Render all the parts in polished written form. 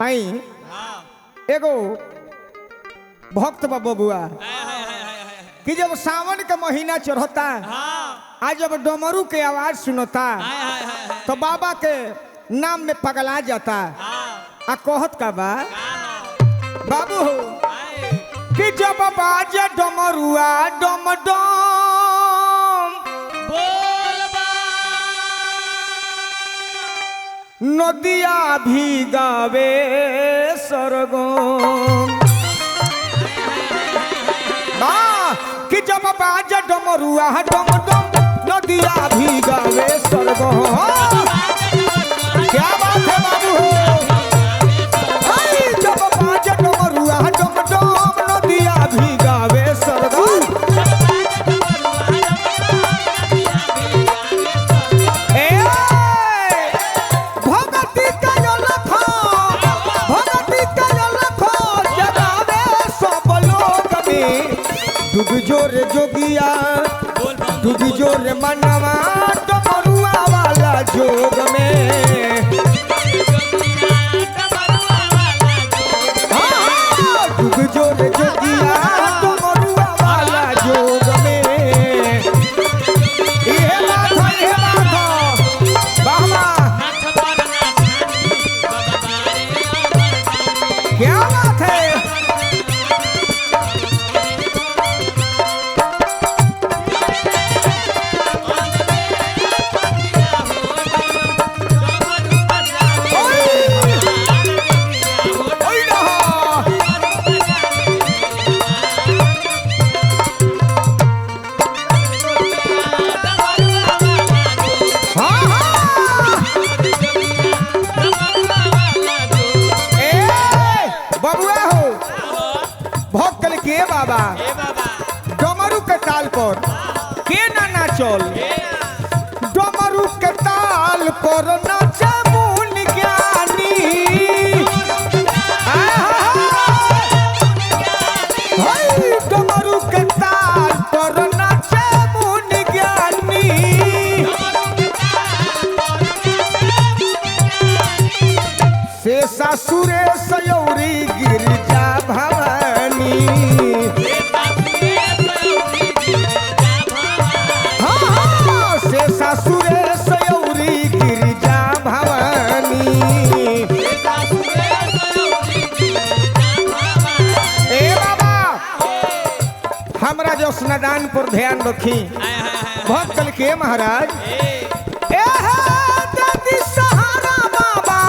आई एगो भक्त बबुआ कि जब सावन का महीना चढ़ता आज जब डमरू के आवाज सुनता तो बाबा के नाम में पगला जाता आ कहत का बा बाबू हो कि जब बाजे डमरुआ डम डम नदिया भी गावे सरगम कि जब बाजे डमरुआ डम डम नदिया भी गावे सरगम। क्या बात है बाबू जब बाजे डमरुआ डम डम नदिया भी गावे सरगम। भगती का जगावे सब लोग में डूब जोर जोगिया डूब जोर मनवा डमरुआ वाला जोग में डूब जोर जोगिया डमरुआ वाला जोग में। ये बात बाबा क्या बात है बाबा डमरू के ताल पर के ना नाचल डमरू के ताल पर नाचे मुनि ज्ञानी डमरू के ताल पर नाचे मुनि ज्ञानी से सासुरे सयौरी गिरजा भवानी सासुरे सयौरी गिरिजा भवानी। ए बाबा हमरा जो स्नादान पर ध्यान रखी भक्त के महाराज दादी सहारा बाबा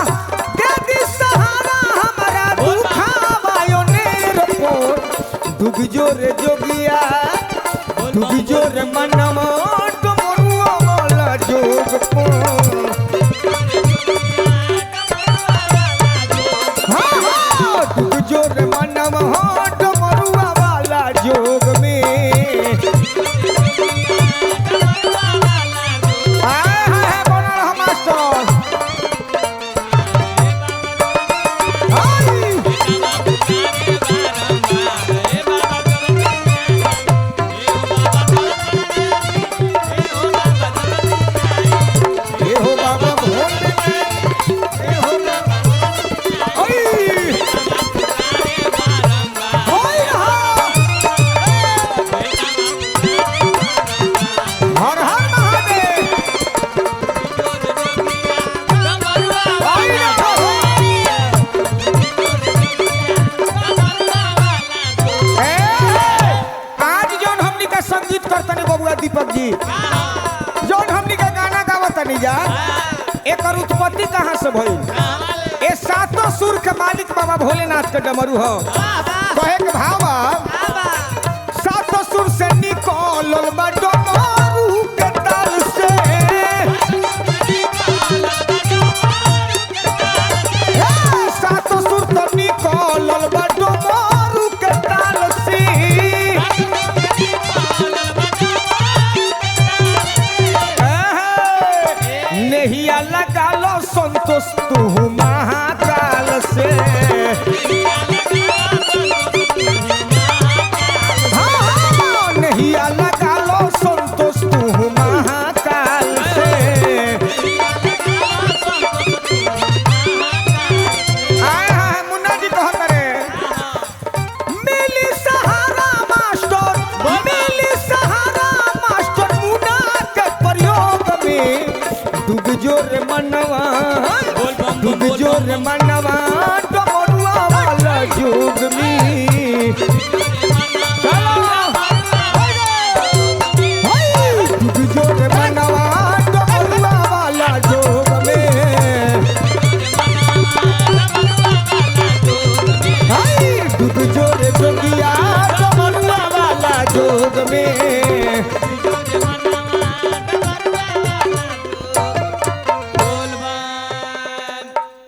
दादी सहारा हमारा दुखावायो नेर पर डूब जोर जोगिया डूब जोर मनमो जोग जोर मनम हो डमरुआ वाला जोग में दीपक जी जौन हमनी का गाना गावत नहीं जा एकर उत्पत्ति कहाँ से भइल ए सातों सुर के मालिक बाबा भोलेनाथ के डमरू हो कहे के भाव सातों सुर से निकलल बा डमरू के ताल से सातों सुर तो निकलल बा डमरू के ताल से नहिया लगा लो संतोष तू महाकाल से नहिया लगा लो संतोष तू महाकाल से आय जोर मनवा डमरुआ वाला जोग में चलो डुग जोर मनवा डमरुआ वाला जोग में डुग जोर जोगिया डमरुआ वाला जोग में